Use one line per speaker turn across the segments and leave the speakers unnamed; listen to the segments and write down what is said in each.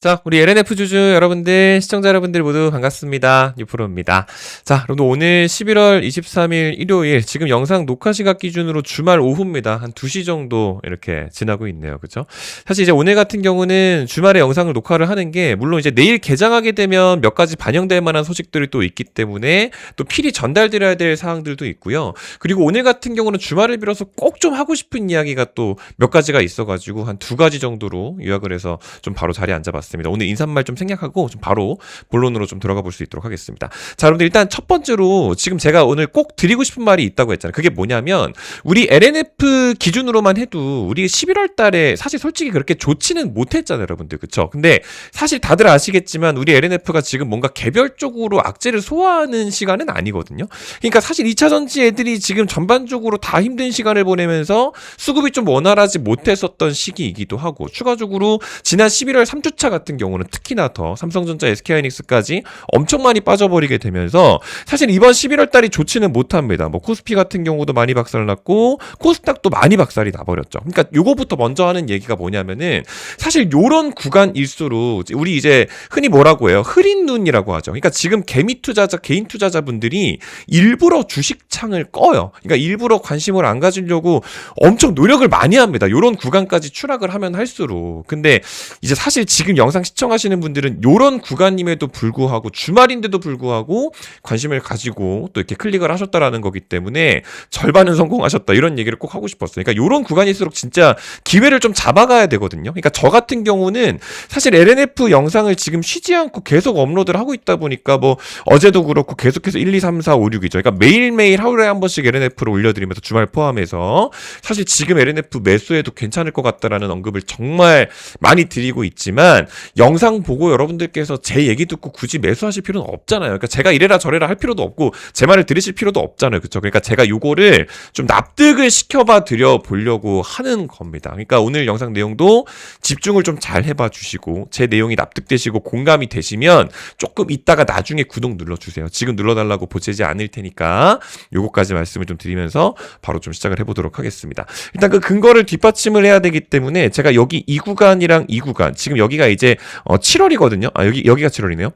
자, 우리 LNF 주주 여러분들, 시청자 여러분들 모두 반갑습니다. 유프로입니다. 자, 여러분들 오늘 11월 23일 일요일, 지금 영상 녹화 시각 기준으로 주말 오후입니다. 한 2시 정도 이렇게 지나고 있네요. 그죠? 사실 이제 오늘 같은 경우는 주말에 영상을 녹화를 하는 게, 물론 이제 내일 개장하게 되면 몇 가지 반영될 만한 소식들이 또 있기 때문에 또 필히 전달드려야 될 사항들도 있고요. 그리고 오늘 같은 경우는 주말을 빌어서 꼭 좀 하고 싶은 이야기가 또 몇 가지가 있어가지고 한 2가지 정도로 요약을 해서 좀 바로 자리에 앉아봤습니다. 오늘 인사말 좀 생략하고 좀 바로 본론으로 좀 들어가 볼 수 있도록 하겠습니다. 자, 여러분들 일단 첫 번째로 지금 제가 오늘 꼭 드리고 싶은 말이 있다고 했잖아요. 그게 뭐냐면 우리 LNF 기준으로만 해도 우리 11월 달에 사실 솔직히 그렇게 좋지는 못했잖아요, 여러분들. 그쵸? 근데 사실 다들 아시겠지만 우리 LNF가 지금 뭔가 개별적으로 악재를 소화하는 시간은 아니거든요. 그러니까 사실 2차 전지 애들이 지금 전반적으로 다 힘든 시간을 보내면서 수급이 좀 원활하지 못했었던 시기이기도 하고, 추가적으로 지난 11월 3주차 같은 경우는 특히나 더 삼성전자, SK하이닉스까지 엄청 많이 빠져버리게 되면서 사실 이번 11월 달이 좋지는 못합니다. 뭐 코스피 같은 경우도 많이 박살났고 코스닥도 많이 박살이 나버렸죠. 그러니까 요거부터 먼저 하는 얘기가 뭐냐면은 사실 요런 구간일수록 우리 이제 흔히 뭐라고 해요? 흐린 눈이라고 하죠. 그러니까 지금 개미 투자자, 개인 투자자분들이 일부러 주식창을 꺼요. 그러니까 일부러 관심을 안 가지려고 엄청 노력을 많이 합니다. 요런 구간까지 추락을 하면 할수록. 근데 이제 사실 지금 영상 시청하시는 분들은 요런 구간임에도 불구하고, 주말인데도 불구하고 관심을 가지고 또 이렇게 클릭을 하셨다라는 거기 때문에 절반은 성공하셨다, 이런 얘기를 꼭 하고 싶었어요. 그러니까 요런 구간일수록 진짜 기회를 좀 잡아가야 되거든요. 그러니까 저 같은 경우는 사실 LNF 영상을 지금 쉬지 않고 계속 업로드를 하고 있다 보니까 뭐 어제도 그렇고 계속해서 1, 2, 3, 4, 5, 6이죠. 그러니까 매일매일 하루에 한 번씩 LNF를 올려드리면서 주말 포함해서 사실 지금 LNF 매수해도 괜찮을 것 같다라는 언급을 정말 많이 드리고 있지만, 영상 보고 여러분들께서 제 얘기 듣고 굳이 매수하실 필요는 없잖아요. 그러니까 제가 이래라 저래라 할 필요도 없고 제 말을 들으실 필요도 없잖아요. 그렇죠? 그러니까 제가 요거를 좀 납득을 시켜봐 드려 보려고 하는 겁니다. 그러니까 오늘 영상 내용도 집중을 좀 잘 해봐 주시고, 제 내용이 납득되시고 공감이 되시면 조금 이따가 나중에 구독 눌러주세요. 지금 눌러달라고 보채지 않을 테니까 요거까지 말씀을 좀 드리면서 바로 좀 시작을 해보도록 하겠습니다. 일단 그 근거를 뒷받침을 해야 되기 때문에 제가 여기 이 구간이랑 이 구간, 지금 여기가 이제 7월이거든요. 여기가 7월이네요.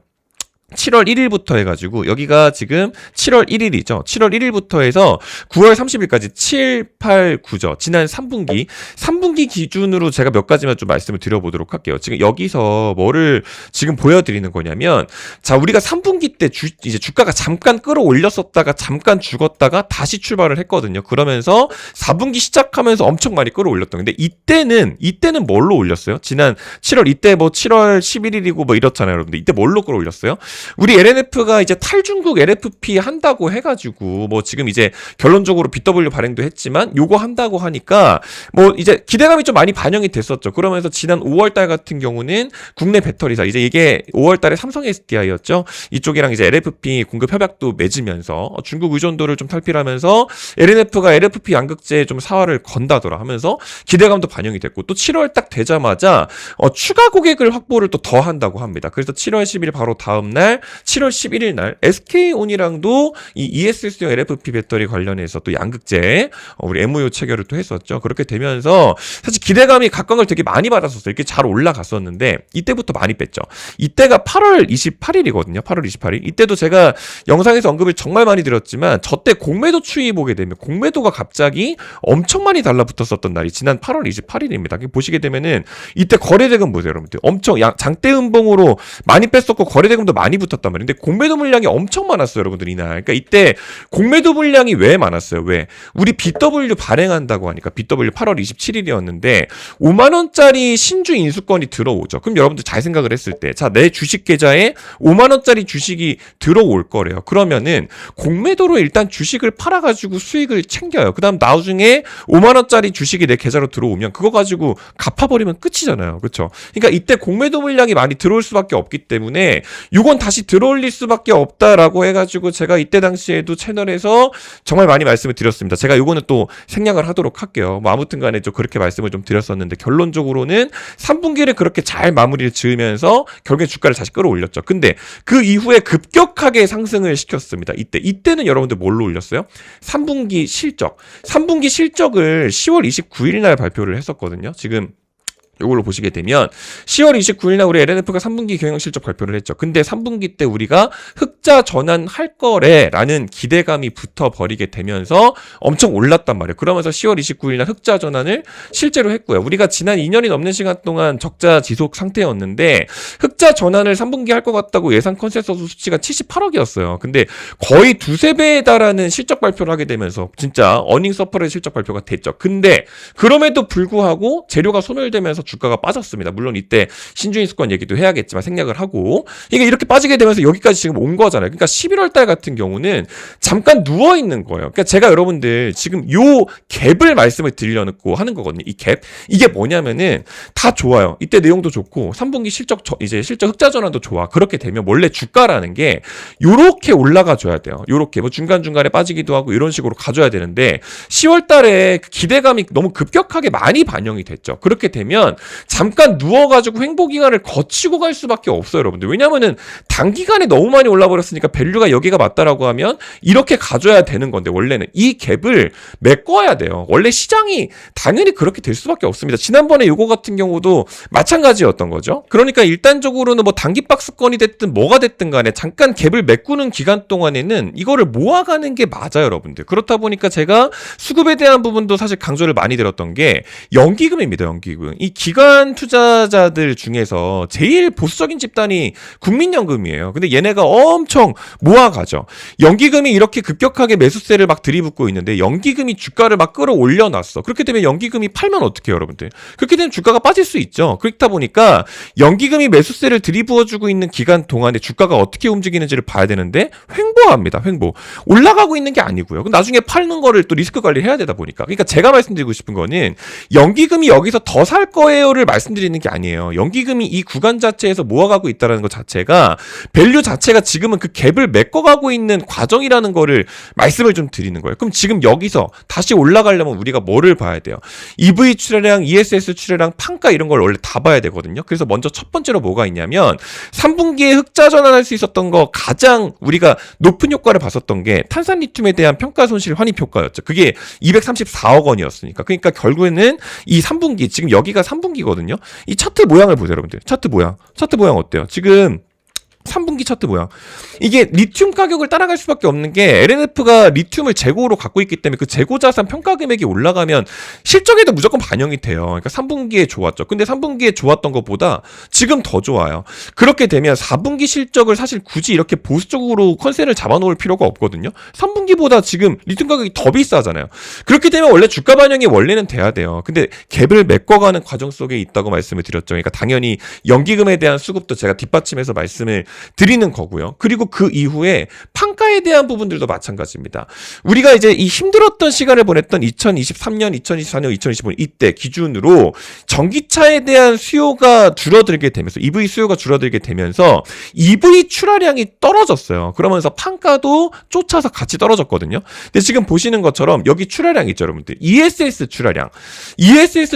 7월 1일부터 해가지고 여기가 지금 7월 1일이죠. 7월 1일부터 해서 9월 30일까지 7, 8, 9죠. 지난 3분기 기준으로 제가 몇 가지만 좀 말씀을 드려보도록 할게요. 지금 여기서 뭐를 지금 보여드리는 거냐면, 자, 우리가 3분기 때 이제 주가가 잠깐 끌어올렸었다가 잠깐 죽었다가 다시 출발을 했거든요. 그러면서 4분기 시작하면서 엄청 많이 끌어올렸던. 근데 이때는 뭘로 올렸어요? 지난 7월, 이때 뭐 7월 11일이고 뭐 이렇잖아요, 여러분들. 이때 뭘로 끌어올렸어요? 우리 LNF가 이제 탈중국 LFP 한다고 해가지고 뭐 지금 이제 결론적으로 BW 발행도 했지만 요거 한다고 하니까 뭐 이제 기대감이 좀 많이 반영이 됐었죠. 그러면서 지난 5월달 같은 경우는 국내 배터리사, 이제 이게 5월달에 삼성 SDI였죠. 이쪽이랑 이제 LFP 공급 협약도 맺으면서 중국 의존도를 좀 탈피하면서 LNF가 LFP 양극재 좀 사활을 건다더라 하면서 기대감도 반영이 됐고, 또 7월 딱 되자마자 추가 고객을 확보를 또 더 한다고 합니다. 그래서 7월 10일 바로 다음날 7월 11일 날 SK온이랑도 이 ESS용 LFP 배터리 관련해서 또 양극재 우리 MOU 체결을 또 했었죠. 그렇게 되면서 사실 기대감이 각광을 되게 많이 받았었어요. 이렇게 잘 올라갔었는데 이때부터 많이 뺐죠. 이때가 8월 28일이거든요. 8월 28일. 이때도 제가 영상에서 언급을 정말 많이 드렸지만 저때 공매도 추이 보게 되면 공매도가 갑자기 엄청 많이 달라붙었었던 날이 지난 8월 28일입니다. 보시게 되면은 이때 거래대금 보세요, 여러분들. 엄청 장대 음봉으로 많이 뺐었고 거래대금도 많이 붙었단 말이에요. 근데 공매도 물량이 엄청 많았어요, 여러분들, 이날. 그러니까 이때 공매도 물량이 왜 많았어요? 왜? 우리 BW 발행한다고 하니까, BW 8월 27일이었는데 5만 원짜리 신주 인수권이 들어오죠. 그럼 여러분들 잘 생각을 했을 때, 자, 내 주식 계좌에 5만 원짜리 주식이 들어올 거래요. 그러면은 공매도로 일단 주식을 팔아가지고 수익을 챙겨요. 그다음 나중에 5만 원짜리 주식이 내 계좌로 들어오면 그거 가지고 갚아버리면 끝이잖아요. 그렇죠? 그러니까 이때 공매도 물량이 많이 들어올 수밖에 없기 때문에 요건 다시 들어올릴 수밖에 없다라고 해가지고 제가 이때 당시에도 채널에서 정말 많이 말씀을 드렸습니다. 제가 요거는 또 생략을 하도록 할게요. 뭐 아무튼 간에 좀 그렇게 말씀을 좀 드렸었는데, 결론적으로는 3분기를 그렇게 잘 마무리를 지으면서 결국에 주가를 다시 끌어올렸죠. 근데 그 이후에 급격하게 상승을 시켰습니다. 이때는 여러분들 뭘로 올렸어요? 3분기 실적. 3분기 실적을 10월 29일 날 발표를 했었거든요. 지금 이걸로 보시게 되면 10월 29일 날 우리 LNF가 3분기 경영 실적 발표를 했죠. 근데 3분기 때 우리가 흑자 전환할 거래라는 기대감이 붙어버리게 되면서 엄청 올랐단 말이에요. 그러면서 10월 29일 날 흑자 전환을 실제로 했고요. 우리가 지난 2년이 넘는 시간 동안 적자 지속 상태였는데 흑자 전환을 3분기 할 것 같다고 예상 컨센서스 수치가 78억이었어요. 근데 거의 두세 배에 달하는 실적 발표를 하게 되면서 진짜 어닝 서퍼의 실적 발표가 됐죠. 근데 그럼에도 불구하고 재료가 소멸되면서 주가가 빠졌습니다. 물론 이때 신주인 수권 얘기도 해야겠지만 생략을 하고 이게 이렇게 빠지게 되면서 여기까지 지금 온 거잖아요. 그러니까 11월 달 같은 경우는 잠깐 누워 있는 거예요. 그러니까 제가 여러분들 지금 요 갭을 말씀을 드리려고 하는 거거든요. 이 갭. 이게 뭐냐면은 다 좋아요. 이때 내용도 좋고 3분기 이제 실적 흑자 전환도 좋아. 그렇게 되면 원래 주가라는 게 요렇게 올라가 줘야 돼요. 요렇게 뭐 중간중간에 빠지기도 하고 이런 식으로 가줘야 되는데 10월 달에 기대감이 너무 급격하게 많이 반영이 됐죠. 그렇게 되면 잠깐 누워가지고 횡보 기간을 거치고 갈 수밖에 없어요, 여러분들. 왜냐면은 단기간에 너무 많이 올라버렸으니까 밸류가 여기가 맞다라고 하면 이렇게 가져야 되는 건데 원래는 이 갭을 메꿔야 돼요. 원래 시장이 당연히 그렇게 될 수밖에 없습니다. 지난번에 이거 같은 경우도 마찬가지였던 거죠. 그러니까 일단적으로는 뭐 단기 박스권이 됐든 뭐가 됐든 간에 잠깐 갭을 메꾸는 기간 동안에는 이거를 모아가는 게 맞아요, 여러분들. 그렇다 보니까 제가 수급에 대한 부분도 사실 강조를 많이 드렸던 게 연기금입니다, 연기금. 이 기관 투자자들 중에서 제일 보수적인 집단이 국민연금이에요. 근데 얘네가 엄청 모아가죠. 연기금이 이렇게 급격하게 매수세를 막 들이붓고 있는데 연기금이 주가를 막 끌어올려놨어. 그렇게 되면 연기금이 팔면 어떡해요, 여러분들? 그렇게 되면 주가가 빠질 수 있죠. 그렇다 보니까 연기금이 매수세를 들이부어주고 있는 기간 동안에 주가가 어떻게 움직이는지를 봐야 되는데 횡보합니다. 횡보. 올라가고 있는 게 아니고요. 그럼 나중에 팔는 거를 또 리스크 관리를 해야 되다 보니까. 그러니까 제가 말씀드리고 싶은 거는 연기금이 여기서 더 살 거예요를 말씀드리는 게 아니에요. 연기금이 이 구간 자체에서 모아가고 있다는 것 자체가 밸류 자체가 지금은 그 갭을 메꿔가고 있는 과정이라는 거를 말씀을 좀 드리는 거예요. 그럼 지금 여기서 다시 올라가려면 우리가 뭐를 봐야 돼요? EV 출하량, ESS 출하량, 판가 이런 걸 원래 다 봐야 되거든요. 그래서 먼저 첫 번째로 뭐가 있냐면 3분기에 흑자 전환할 수 있었던 거 가장 우리가 높은 효과를 봤었던 게 탄산 리튬에 대한 평가 손실 환입 효과였죠. 그게 234억 원이었으니까. 그러니까 결국에는 이 3분기 지금 여기가 3분기거든요. 이 차트 모양을 보세요, 여러분들. 차트 모양 어때요? 지금 3분기 차트 모양. 이게 리튬 가격을 따라갈 수밖에 없는 게 LNF가 리튬을 재고로 갖고 있기 때문에 그 재고 자산 평가 금액이 올라가면 실적에도 무조건 반영이 돼요. 그러니까 3분기에 좋았죠. 근데 3분기에 좋았던 것보다 지금 더 좋아요. 그렇게 되면 4분기 실적을 사실 굳이 이렇게 보수적으로 컨센을 잡아놓을 필요가 없거든요. 3분기보다 지금 리튬 가격이 더 비싸잖아요. 그렇게 되면 원래 주가 반영이 원래는 돼야 돼요. 근데 갭을 메꿔가는 과정 속에 있다고 말씀을 드렸죠. 그러니까 당연히 연기금에 대한 수급도 제가 뒷받침해서 말씀을 드리는 거고요. 그리고 그 이후에 판가에 대한 부분들도 마찬가지입니다. 우리가 이제 이 힘들었던 시간을 보냈던 2023년, 2024년, 2025년 이때 기준으로 전기차에 대한 수요가 줄어들게 되면서 EV 수요가 줄어들게 되면서 EV 출하량이 떨어졌어요. 그러면서 판가도 쫓아서 같이 떨어졌거든요. 근데 지금 보시는 것처럼 여기 출하량 있죠, 여러분들. ESS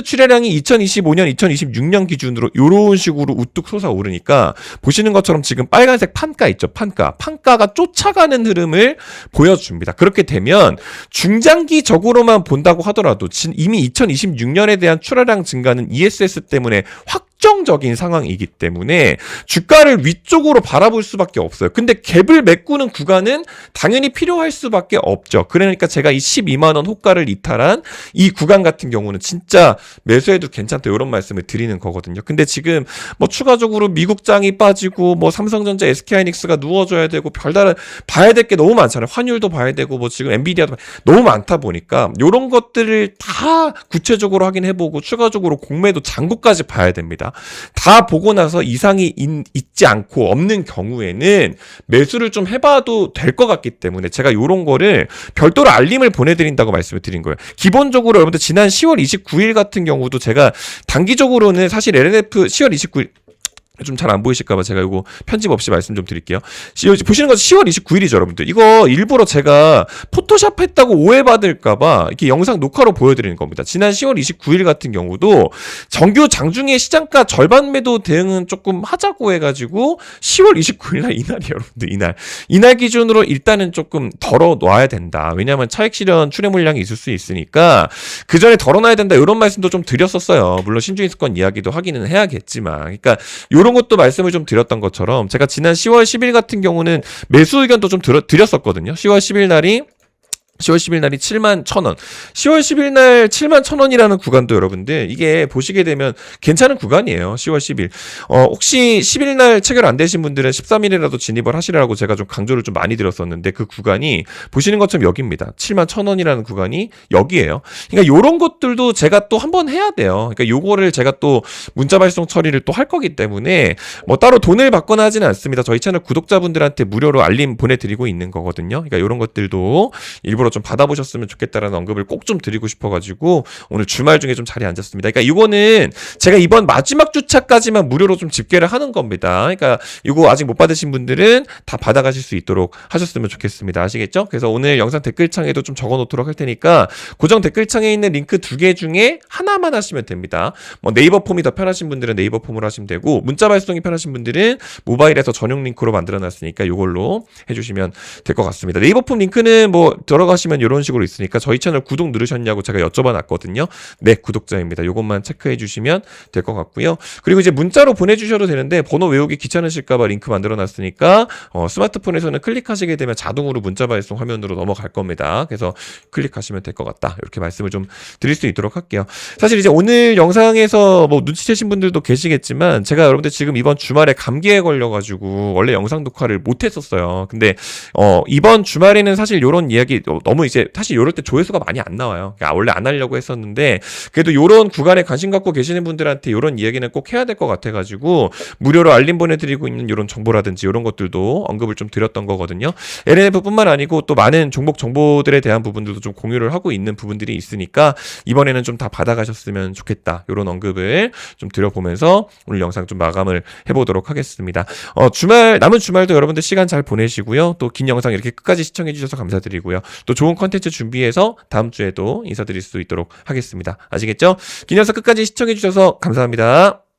출하량이 2025년, 2026년 기준으로 이런 식으로 우뚝 솟아오르니까 보시는 것처럼 지금 빨간색 판가 있죠. 판가가 쫓아가는 흐름을 보여줍니다. 그렇게 되면 중장기적으로만 본다고 하더라도 이미 2026년에 대한 출하량 증가는 ESS 때문에 확정적인 상황이기 때문에 주가를 위쪽으로 바라볼 수밖에 없어요. 근데 갭을 메꾸는 구간은 당연히 필요할 수밖에 없죠. 그러니까 제가 이 12만 원 호가를 이탈한 이 구간 같은 경우는 진짜 매수해도 괜찮다 이런 말씀을 드리는 거거든요. 근데 지금 뭐 추가적으로 미국장이 빠지고 뭐 삼성전자, SK하이닉스가 누워줘야 되고 별다른 봐야 될 게 너무 많잖아요. 환율도 봐야 되고 뭐 지금 엔비디아도 너무 많다 보니까 이런 것들을 다 구체적으로 확인해보고 추가적으로 공매도 잔고까지 봐야 됩니다. 다 보고 나서 이상이 있지 않고 없는 경우에는 매수를 좀 해봐도 될 것 같기 때문에 제가 이런 거를 별도로 알림을 보내드린다고 말씀을 드린 거예요. 기본적으로 여러분들 지난 10월 29일 같은 경우도 제가 단기적으로는 사실 LNF 10월 29일 좀 잘 안 보이실까봐 제가 이거 편집 없이 말씀 좀 드릴게요. 보시는 거 10월 29일이죠, 여러분들. 이거 일부러 제가 포토샵 했다고 오해받을까봐 이렇게 영상 녹화로 보여드리는 겁니다. 지난 10월 29일 같은 경우도 정규 장중에 시장가 절반 매도 대응은 조금 하자고 해가지고 10월 29일 날 이날이에요, 여러분들. 이날 기준으로 일단은 조금 덜어놔야 된다. 왜냐하면 차익 실현 출회 물량이 있을 수 있으니까 그 전에 덜어놔야 된다. 이런 말씀도 좀 드렸었어요. 물론 신주인수권 이야기도 하기는 해야겠지만, 그러니까 요런 것도 말씀을 좀 드렸던 것처럼 제가 지난 10월 10일 같은 경우는 매수 의견도 좀 드렸었거든요. 10월 10일 날이 71,000원. 10월 10일 날 71,000원이라는 구간도 여러분들 이게 보시게 되면 괜찮은 구간이에요. 10월 10일. 혹시 10일 날 체결 안 되신 분들은 13일이라도 진입을 하시라고 제가 좀 강조를 좀 많이 드렸었는데 그 구간이 보시는 것처럼 여기입니다. 71,000원이라는 구간이 여기예요. 그러니까 요런 것들도 제가 또 한번 해야 돼요. 그러니까 요거를 제가 또 문자 발송 처리를 또 할 거기 때문에 뭐 따로 돈을 받거나 하지는 않습니다. 저희 채널 구독자분들한테 무료로 알림 보내드리고 있는 거거든요. 그러니까 요런 것들도 일부러 좀 받아보셨으면 좋겠다라는 언급을 꼭 좀 드리고 싶어가지고 오늘 주말 중에 좀 자리에 앉았습니다. 그러니까 이거는 제가 이번 마지막 주차까지만 무료로 좀 집계를 하는 겁니다. 그러니까 이거 아직 못 받으신 분들은 다 받아가실 수 있도록 하셨으면 좋겠습니다. 아시겠죠? 그래서 오늘 영상 댓글창에도 좀 적어놓도록 할 테니까 고정 댓글창에 있는 링크 2개 중에 하나만 하시면 됩니다. 뭐 네이버 폼이 더 편하신 분들은 네이버 폼으로 하시면 되고 문자 발송이 편하신 분들은 모바일에서 전용 링크로 만들어놨으니까 이걸로 해주시면 될 것 같습니다. 네이버 폼 링크는 뭐 들어가시면 이런 식으로 있으니까 저희 채널 구독 누르셨냐고 제가 여쭤봐 놨거든요. 네, 구독자입니다. 요것만 체크해 주시면 될 것 같고요. 그리고 이제 문자로 보내주셔도 되는데 번호 외우기 귀찮으실까봐 링크 만들어 놨으니까 스마트폰에서는 클릭하시게 되면 자동으로 문자 발송 화면으로 넘어갈 겁니다. 그래서 클릭하시면 될 것 같다. 이렇게 말씀을 좀 드릴 수 있도록 할게요. 사실 이제 오늘 영상에서 뭐 눈치채신 분들도 계시겠지만 제가 여러분들 지금 이번 주말에 감기에 걸려가지고 원래 영상 녹화를 못 했었어요. 근데 이번 주말에는 사실 요런 이야기 너무 이제 사실 요럴 때 조회수가 많이 안 나와요. 그러니까 원래 안 하려고 했었는데 그래도 요런 구간에 관심 갖고 계시는 분들한테 요런 이야기는 꼭 해야 될 것 같아가지고 무료로 알림 보내드리고 있는 요런 정보라든지 요런 것들도 언급을 좀 드렸던 거거든요. LNF뿐만 아니고 또 많은 종목 정보들에 대한 부분들도 좀 공유를 하고 있는 부분들이 있으니까 이번에는 좀 다 받아가셨으면 좋겠다. 요런 언급을 좀 드려보면서 오늘 영상 좀 마감을 해보도록 하겠습니다. 남은 주말도 여러분들 시간 잘 보내시고요. 또 긴 영상 이렇게 끝까지 시청해주셔서 감사드리고요. 또 좋은 컨텐츠 준비해서 다음 주에도 인사드릴 수 있도록 하겠습니다. 아시겠죠? 긴 영상 끝까지 시청해주셔서 감사합니다.